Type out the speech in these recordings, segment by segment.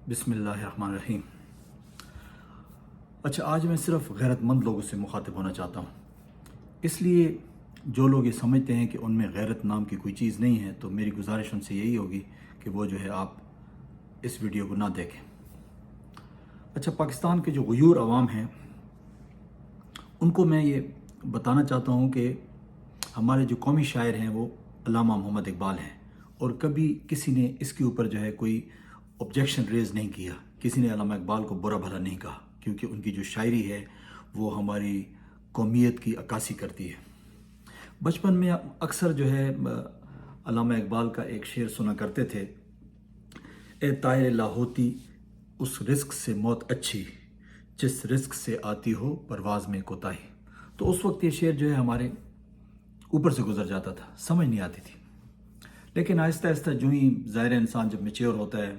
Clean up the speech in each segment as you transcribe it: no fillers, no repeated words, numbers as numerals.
بسم اللہ الرحمن الرحیم۔ اچھا، آج میں صرف غیرت مند لوگوں سے مخاطب ہونا چاہتا ہوں، اس لیے جو لوگ یہ سمجھتے ہیں کہ ان میں غیرت نام کی کوئی چیز نہیں ہے تو میری گزارش ان سے یہی ہوگی کہ وہ جو ہے آپ اس ویڈیو کو نہ دیکھیں۔ اچھا، پاکستان کے جو غیور عوام ہیں ان کو میں یہ بتانا چاہتا ہوں کہ ہمارے جو قومی شاعر ہیں وہ علامہ محمد اقبال ہیں، اور کبھی کسی نے اس کے اوپر جو ہے کوئی آبجیکشن ریز نہیں کیا، کسی نے علامہ اقبال کو برا بھلا نہیں کہا، کیونکہ ان کی جو شاعری ہے وہ ہماری قومیت کی عکاسی کرتی ہے۔ بچپن میں اکثر جو ہے علامہ اقبال کا ایک شعر سنا کرتے تھے، اے طائر لاہوتی اس رزق سے موت اچھی، جس رزق سے آتی ہو پرواز میں کوتاہی۔ تو اس وقت یہ شعر جو ہے ہمارے اوپر سے گزر جاتا تھا، سمجھ نہیں آتی تھی، لیکن آہستہ آہستہ جو ہی ظاہر انسان جب میچور ہوتا ہے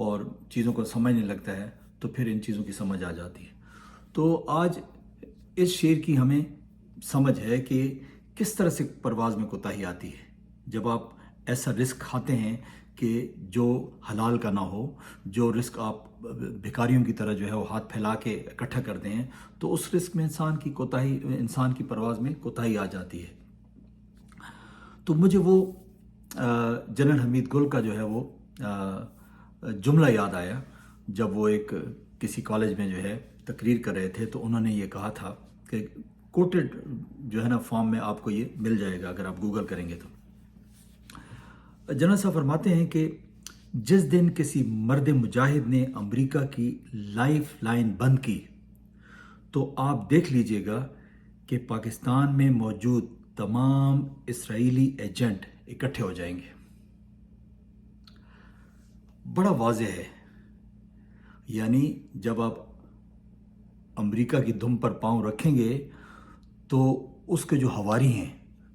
اور چیزوں کو سمجھنے لگتا ہے تو پھر ان چیزوں کی سمجھ آ جاتی ہے۔ تو آج اس شعر کی ہمیں سمجھ ہے کہ کس طرح سے پرواز میں کوتاہی آتی ہے جب آپ ایسا رزق کھاتے ہیں کہ جو حلال کا نہ ہو، جو رزق آپ بھکاریوں کی طرح جو ہے وہ ہاتھ پھیلا کے اکٹھا کرتے ہیں، تو اس رزق میں انسان کی پرواز میں کوتاہی آ جاتی ہے۔ تو مجھے وہ جنرل حمید گل کا جو ہے وہ جملہ یاد آیا جب وہ ایک کسی کالج میں جو ہے تقریر کر رہے تھے، تو انہوں نے یہ کہا تھا کہ کوٹڈ جو ہے نا فارم میں آپ کو یہ مل جائے گا اگر آپ گوگل کریں گے تو۔ جنرل صاحب فرماتے ہیں کہ جس دن کسی مرد مجاہد نے امریکہ کی لائف لائن بند کی تو آپ دیکھ لیجئے گا کہ پاکستان میں موجود تمام اسرائیلی ایجنٹ اکٹھے ہو جائیں گے۔ بڑا واضح ہے، یعنی جب آپ امریکہ کی دم پر پاؤں رکھیں گے تو اس کے جو ہواری ہیں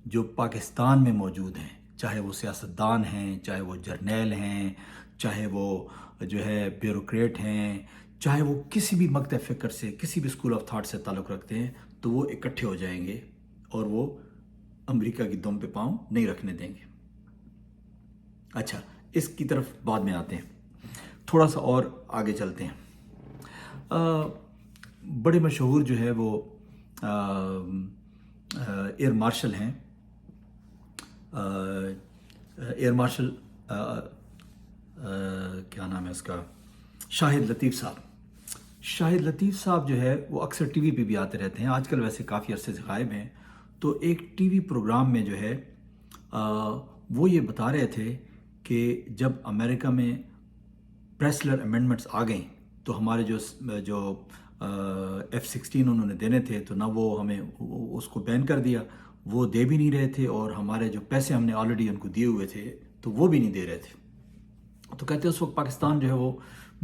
جو پاکستان میں موجود ہیں، چاہے وہ سیاستدان ہیں، چاہے وہ جرنیل ہیں، چاہے وہ جو ہے بیوروکریٹ ہیں، چاہے وہ کسی بھی مکتب فکر سے، کسی بھی اسکول آف تھاٹ سے تعلق رکھتے ہیں، تو وہ اکٹھے ہو جائیں گے اور وہ امریکہ کی دم پہ پاؤں نہیں رکھنے دیں گے۔ اچھا، اس کی طرف بعد میں آتے ہیں، تھوڑا سا اور آگے چلتے ہیں۔ بڑے مشہور جو ہے وہ ایئر مارشل ہیں، ایئر مارشل کیا نام ہے اس کا، شاہد لطیف صاحب۔ شاہد لطیف صاحب جو ہے وہ اکثر ٹی وی پہ بھی آتے رہتے ہیں، آج کل ویسے کافی عرصے سے غائب ہیں۔ تو ایک ٹی وی پروگرام میں جو ہے وہ یہ بتا رہے تھے کہ جب امریکہ میں پریسلر امینڈمنٹس آ گئیں تو ہمارے جو F-16 انہوں نے دینے تھے تو نہ وہ ہمیں اس کو بین کر دیا، وہ دے بھی نہیں رہے تھے، اور ہمارے جو پیسے ہم نے آلریڈی ان کو دیے ہوئے تھے تو وہ بھی نہیں دے رہے تھے۔ تو کہتے ہیں اس وقت پاکستان جو ہے وہ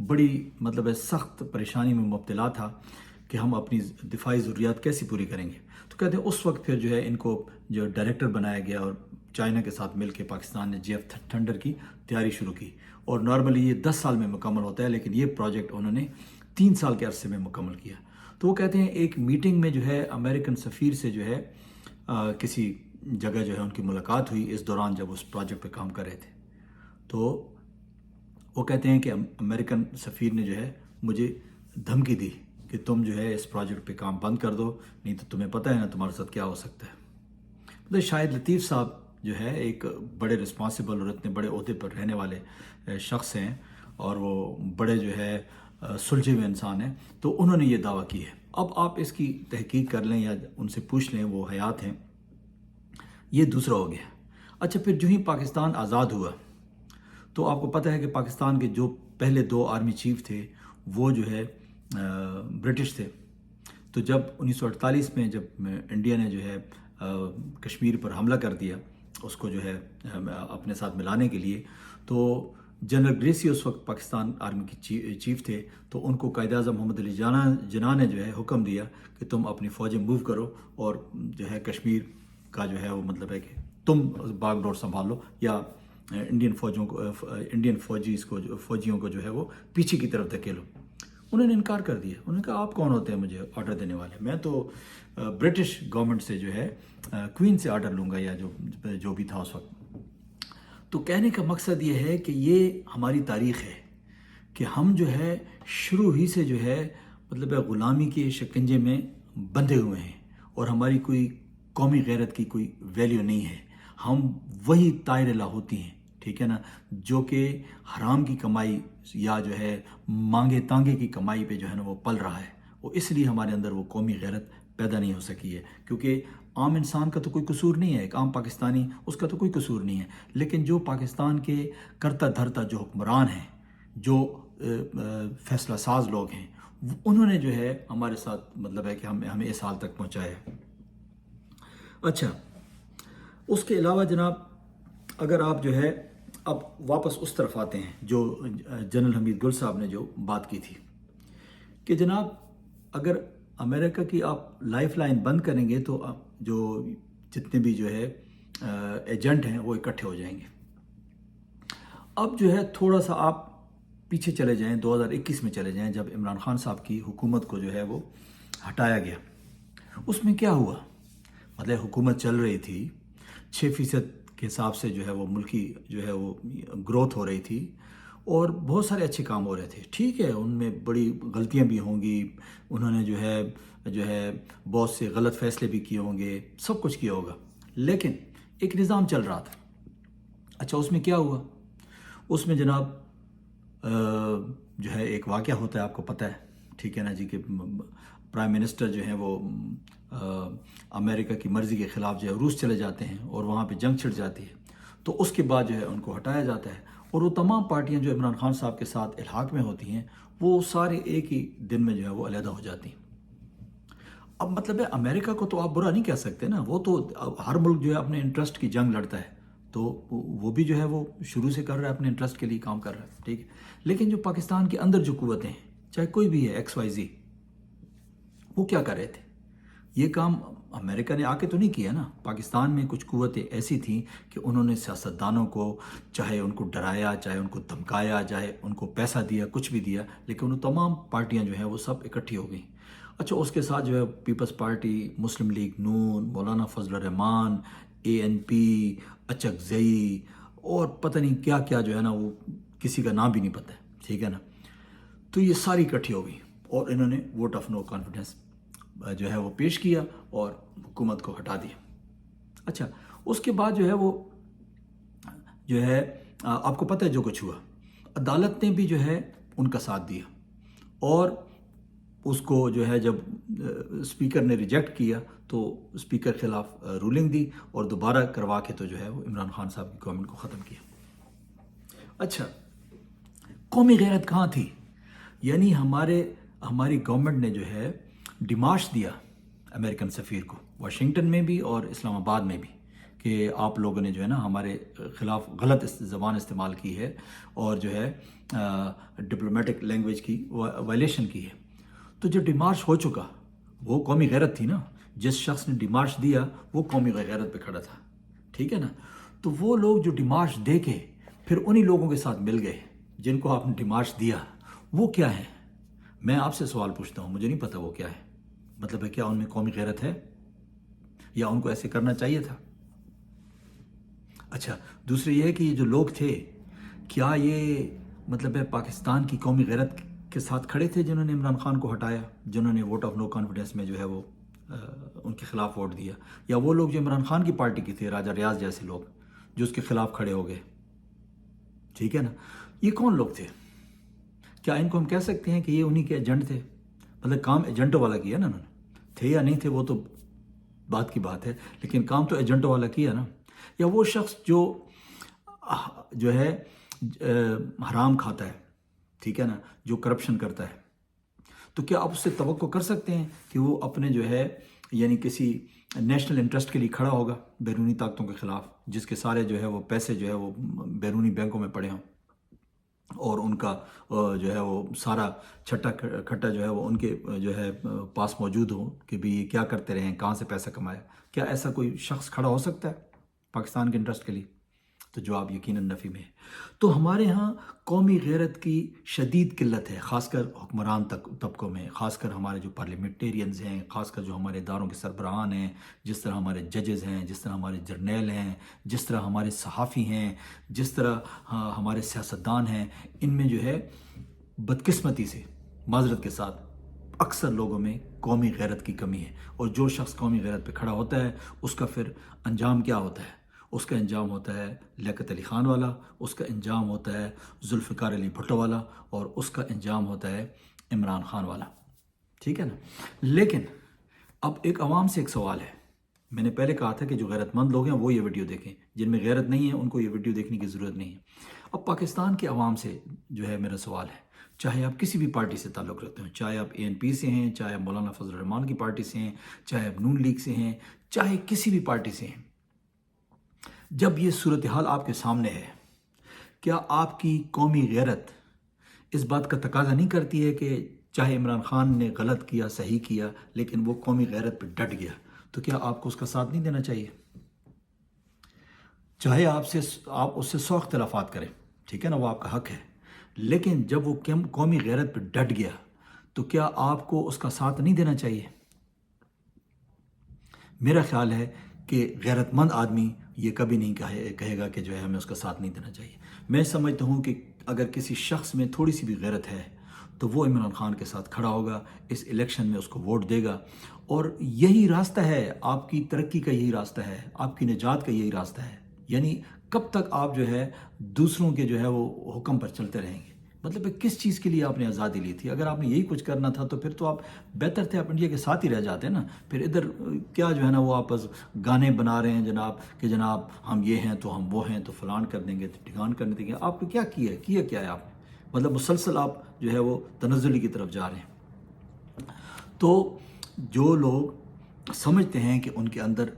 بڑی سخت پریشانی میں مبتلا تھا کہ ہم اپنی دفاعی ضروریات کیسی پوری کریں گے۔ تو کہتے ہیں اس وقت پھر جو ہے ان کو جو ڈائریکٹر بنایا گیا، اور چائنا کے ساتھ مل کے پاکستان نے JF تھنڈر کی تیاری شروع کی، اور نارملی یہ 10 سال میں مکمل ہوتا ہے، لیکن یہ پروجیکٹ انہوں نے 3 سال کے عرصے میں مکمل کیا۔ تو وہ کہتے ہیں ایک میٹنگ میں جو ہے امریکن سفیر سے جو ہے کسی جگہ جو ہے ان کی ملاقات ہوئی اس دوران جب اس پروجیکٹ پہ کام کر رہے تھے۔ تو وہ کہتے ہیں کہ امریکن سفیر نے جو ہے مجھے دھمکی دی کہ تم جو ہے اس پروجیکٹ پہ کام بند کر دو، نہیں تو تمہیں پتہ ہے نا تمہارے ساتھ کیا ہو سکتا ہے۔ شاہد لطیف صاحب جو ہے ایک بڑے رسپانسیبل اور اتنے بڑے عہدے پر رہنے والے شخص ہیں، اور وہ بڑے جو ہے سلجھے ہوئے انسان ہیں، تو انہوں نے یہ دعویٰ کی ہے۔ اب آپ اس کی تحقیق کر لیں یا ان سے پوچھ لیں، وہ حیات ہیں۔ یہ دوسرا ہو گیا۔ اچھا، پھر جو ہی پاکستان آزاد ہوا تو آپ کو پتہ ہے کہ پاکستان کے جو پہلے 2 آرمی چیف تھے وہ جو ہے برٹش تھے۔ تو جب 1948 میں جب انڈیا نے جو ہے کشمیر پر حملہ کر دیا اس کو جو ہے اپنے ساتھ ملانے کے لیے، تو جنرل گریسی اس وقت پاکستان آرمی کی چیف تھے، تو ان کو قائد اعظم محمد علی جناح نے جو ہے حکم دیا کہ تم اپنی فوجیں موو کرو، اور جو ہے کشمیر کا جو ہے وہ ہے کہ تم باغ ڈور سنبھال لو، یا انڈین فوجیوں کو جو ہے وہ پیچھے کی طرف دھکیلو۔ انہوں نے انکار کر دیا، انہوں نے کہا آپ کون ہوتے ہیں مجھے آرڈر دینے والے، میں تو برٹش گورنمنٹ سے جو ہے کوئین سے آرڈر لوں گا، یا جو بھی تھا اس وقت۔ تو کہنے کا مقصد یہ ہے کہ یہ ہماری تاریخ ہے کہ ہم جو ہے شروع ہی سے جو ہے مطلب غلامی کے شکنجے میں بندھے ہوئے ہیں اور ہماری کوئی قومی غیرت کی کوئی ویلیو نہیں ہے. ہم وہی طائر لاہوتی ہیں, ٹھیک ہے نا, جو کہ حرام کی کمائی یا جو ہے مانگے تانگے کی کمائی پہ جو ہے نا وہ پل رہا ہے. وہ اس لیے ہمارے اندر وہ قومی غیرت پیدا نہیں ہو سکی ہے, کیونکہ عام انسان کا تو کوئی قصور نہیں ہے, ایک عام پاکستانی اس کا تو کوئی قصور نہیں ہے, لیکن جو پاکستان کے کرتا دھرتا جو حکمران ہیں, جو فیصلہ ساز لوگ ہیں, انہوں نے جو ہے ہمارے ساتھ مطلب ہے کہ ہمیں اس حال تک پہنچایا ہے. اچھا, اس کے علاوہ جناب اگر آپ جو ہے اب واپس اس طرف آتے ہیں جو جنرل حمید گل صاحب نے جو بات کی تھی کہ جناب اگر امریکہ کی آپ لائف لائن بند کریں گے تو جو جتنے بھی جو ہے ایجنٹ ہیں وہ اکٹھے ہو جائیں گے. اب جو ہے تھوڑا سا آپ پیچھے چلے جائیں, 2021 میں چلے جائیں, جب عمران خان صاحب کی حکومت کو جو ہے وہ ہٹایا گیا. اس میں کیا ہوا؟ مطلب حکومت چل رہی تھی, 6% کے حساب سے جو ہے وہ ملکی جو ہے وہ گروتھ ہو رہی تھی اور بہت سارے اچھے کام ہو رہے تھے. ٹھیک ہے, ان میں بڑی غلطیاں بھی ہوں گی, انہوں نے جو ہے بہت سے غلط فیصلے بھی کیے ہوں گے, سب کچھ کیا ہوگا, لیکن ایک نظام چل رہا تھا. اچھا, اس میں کیا ہوا؟ اس میں جناب جو ہے ایک واقعہ ہوتا ہے, آپ کو پتہ ہے, ٹھیک ہے نا جی, کہ پرائم منسٹر جو ہیں وہ امریکہ کی مرضی کے خلاف جو ہے روس چلے جاتے ہیں اور وہاں پہ جنگ چھڑ جاتی ہے, تو اس کے بعد جو ہے ان کو ہٹایا جاتا ہے اور وہ تمام پارٹیاں جو عمران خان صاحب کے ساتھ الحاق میں ہوتی ہیں وہ سارے ایک ہی دن میں جو ہے وہ علیحدہ ہو جاتی ہیں. اب مطلب ہے امریکہ کو تو آپ برا نہیں کہہ سکتے نا, وہ تو ہر ملک جو ہے اپنے انٹرسٹ کی جنگ لڑتا ہے, تو وہ بھی جو ہے وہ شروع سے کر رہا ہے, اپنے انٹرسٹ کے لیے کام کر رہا ہے, ٹھیک ہے. لیکن جو پاکستان کے اندر جو قوتیں ہیں, چاہے کوئی بھی ہے XYZ, وہ کیا کر رہے تھے؟ یہ کام امریکہ نے آ کے تو نہیں کیا نا. پاکستان میں کچھ قوتیں ایسی تھیں کہ انہوں نے سیاستدانوں کو چاہے ان کو ڈرایا, چاہے ان کو دھمکایا, چاہے ان کو پیسہ دیا, کچھ بھی دیا, لیکن وہ تمام پارٹیاں جو ہیں وہ سب اکٹھی ہو گئیں. اچھا, اس کے ساتھ جو ہے پیپلز پارٹی, مسلم لیگ نون, مولانا فضل الرحمان, ANP, اچکزئی اور پتہ نہیں کیا کیا جو ہے نا, وہ کسی کا نام بھی نہیں پتہ ہے, ٹھیک ہے نا. تو یہ ساری اکٹھی ہو گئی اور انہوں نے ووٹ آف نو کانفیڈنس جو ہے وہ پیش کیا اور حکومت کو ہٹا دیا. اچھا, اس کے بعد جو ہے آپ کو پتہ ہے جو کچھ ہوا, عدالت نے بھی جو ہے ان کا ساتھ دیا اور اس کو جو ہے جب اسپیکر نے ریجیکٹ کیا تو اسپیکر خلاف رولنگ دی اور دوبارہ کروا کے تو جو ہے وہ عمران خان صاحب کی گورنمنٹ کو ختم کیا. اچھا, قومی غیرت کہاں تھی؟ یعنی ہماری گورنمنٹ نے جو ہے ڈیمارش دیا امریکن سفیر کو, واشنگٹن میں بھی اور اسلام آباد میں بھی, کہ آپ لوگوں نے جو ہے نا ہمارے خلاف غلط زبان استعمال کی ہے اور جو ہے ڈپلومیٹک لینگویج کی وائلیشن کی ہے. تو جو ڈیمارش ہو چکا وہ قومی غیرت تھی نا, جس شخص نے ڈیمارش دیا وہ قومی غیرت پہ کھڑا تھا, ٹھیک ہے نا. تو وہ لوگ جو ڈیمارش دے کے پھر انہی لوگوں کے ساتھ مل گئے جن کو آپ نے ڈیمارش دیا, وہ کیا ہے؟ میں آپ سے سوال پوچھتا ہوں, مجھے نہیں پتا وہ کیا ہے. مطلب ہے کیا ان میں قومی غیرت ہے یا ان کو ایسے کرنا چاہیے تھا؟ اچھا, دوسری یہ ہے کہ یہ جو لوگ تھے کیا یہ مطلب ہے پاکستان کی قومی غیرت کے ساتھ کھڑے تھے جنہوں نے عمران خان کو ہٹایا, جنہوں نے ووٹ آف نو کانفیڈنس میں جو ہے وہ ان کے خلاف ووٹ دیا, یا وہ لوگ جو عمران خان کی پارٹی کے تھے, راجہ ریاض جیسے لوگ جو اس کے خلاف کھڑے ہو گئے, ٹھیک ہے نا. یہ کون لوگ تھے؟ کیا ان کو ہم کہہ سکتے ہیں کہ یہ انہی کے ایجنٹ تھے؟ مطلب کام ایجنٹوں والا کیا نا انہوں نے, تھے یا نہیں تھے وہ تو بات کی بات ہے, لیکن کام تو ایجنٹوں والا کیا نا. یا وہ شخص جو ہے حرام کھاتا ہے, ٹھیک ہے نا, جو کرپشن کرتا ہے, تو کیا آپ اس سے توقع کر سکتے ہیں کہ وہ اپنے جو ہے یعنی کسی نیشنل انٹرسٹ کے لیے کھڑا ہوگا بیرونی طاقتوں کے خلاف, جس کے سارے جو ہے وہ پیسے جو ہے وہ بیرونی بینکوں میں پڑے ہوں اور ان کا جو ہے وہ سارا چھٹا کھٹا جو ہے وہ ان کے جو ہے پاس موجود ہو کہ بھی یہ کیا کرتے رہے ہیں, کہاں سے پیسہ کمایا؟ کیا ایسا کوئی شخص کھڑا ہو سکتا ہے پاکستان کے انٹرسٹ کے لیے؟ تو جواب یقیناً نفی میں ہے. تو ہمارے ہاں قومی غیرت کی شدید قلت ہے, خاص کر حکمران طبقوں میں, خاص کر ہمارے جو پارلیمنٹیرینز ہیں, خاص کر جو ہمارے اداروں کے سربراہان ہیں, جس طرح ہمارے ججز ہیں, جس طرح ہمارے جرنیل ہیں, جس طرح ہمارے صحافی ہیں, جس طرح ہمارے سیاستدان ہیں, ان میں جو ہے بدقسمتی سے معذرت کے ساتھ اکثر لوگوں میں قومی غیرت کی کمی ہے، اور جو شخص قومی غیرت پہ کھڑا ہوتا ہے اس کا پھر انجام کیا ہوتا ہے؟ اس کا انجام ہوتا ہے لیاقت علی خان والا، اس کا انجام ہوتا ہے ذوالفقار علی بھٹو والا، اور اس کا انجام ہوتا ہے عمران خان والا، ٹھیک ہے نا؟ لیکن اب ایک عوام سے ایک سوال ہے، میں نے پہلے کہا تھا کہ جو غیرت مند لوگ ہیں وہ یہ ویڈیو دیکھیں، جن میں غیرت نہیں ہے ان کو یہ ویڈیو دیکھنے کی ضرورت نہیں ہے۔ اب پاکستان کے عوام سے جو ہے میرا سوال ہے، چاہے آپ کسی بھی پارٹی سے تعلق رکھتے ہیں، چاہے آپ ANP سے ہیں، چاہے آپ مولانا فضل الرحمان کی پارٹی سے ہیں، چاہے آپ نون لیگ سے ہیں، چاہے کسی بھی پارٹی سے ہیں، جب یہ صورتحال آپ کے سامنے ہے، کیا آپ کی قومی غیرت اس بات کا تقاضا نہیں کرتی ہے کہ چاہے عمران خان نے غلط کیا صحیح کیا لیکن وہ قومی غیرت پہ ڈٹ گیا، تو کیا آپ کو اس کا ساتھ نہیں دینا چاہیے؟ چاہے آپ اس سے 100 اختلافات کریں، ٹھیک ہے نا، وہ آپ کا حق ہے، لیکن جب وہ قومی غیرت پہ ڈٹ گیا تو کیا آپ کو اس کا ساتھ نہیں دینا چاہیے؟ میرا خیال ہے کہ غیرت مند آدمی یہ کبھی نہیں کہے گا کہ جو ہے ہمیں اس کا ساتھ نہیں دینا چاہیے۔ میں سمجھتا ہوں کہ اگر کسی شخص میں تھوڑی سی بھی غیرت ہے تو وہ عمران خان کے ساتھ کھڑا ہوگا، اس الیکشن میں اس کو ووٹ دے گا، اور یہی راستہ ہے، آپ کی ترقی کا یہی راستہ ہے، آپ کی نجات کا یہی راستہ ہے۔ یعنی کب تک آپ جو ہے دوسروں کے جو ہے وہ حکم پر چلتے رہیں گے؟ مطلب کس چیز کے لیے آپ نے آزادی لی تھی؟ اگر آپ نے یہی کچھ کرنا تھا تو پھر تو آپ بہتر تھے آپ انڈیا کے ساتھ ہی رہ جاتے ہیں نا۔ پھر ادھر کیا جو ہے نا وہ آپس گانے بنا رہے ہیں جناب کہ جناب ہم یہ ہیں تو ہم وہ ہیں تو فلان کر دیں گے تو ٹھکان کرنے دیں گے۔ آپ نے کیا کیا ہے آپ نے؟ مطلب مسلسل آپ جو ہے وہ تنزلی کی طرف جا رہے ہیں۔ تو جو لوگ سمجھتے ہیں کہ ان کے اندر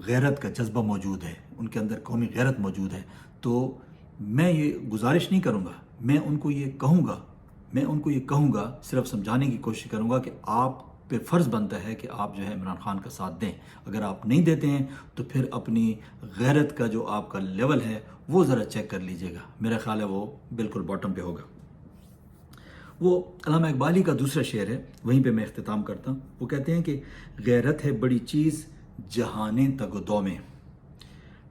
غیرت کا جذبہ موجود ہے، ان کے اندر قومی غیرت موجود ہے، تو میں یہ گزارش نہیں کروں گا، میں ان کو یہ کہوں گا، صرف سمجھانے کی کوشش کروں گا کہ آپ پہ فرض بنتا ہے کہ آپ جو ہے عمران خان کا ساتھ دیں۔ اگر آپ نہیں دیتے ہیں تو پھر اپنی غیرت کا جو آپ کا لیول ہے وہ ذرا چیک کر لیجئے گا، میرا خیال ہے وہ بالکل باٹم پہ ہوگا۔ وہ علامہ اقبالی کا دوسرا شعر ہے، وہیں پہ میں اختتام کرتا ہوں۔ وہ کہتے ہیں کہ غیرت ہے بڑی چیز جہانے تگ و دو میں،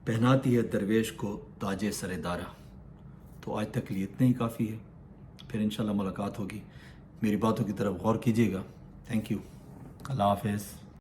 پہناتی ہے درویش کو تاج سر دارا۔ تو آج تک لیے اتنا ہی کافی ہے، پھر انشاءاللہ ملاقات ہوگی۔ میری باتوں کی طرف غور کیجیے گا۔ تھینک یو، اللہ حافظ۔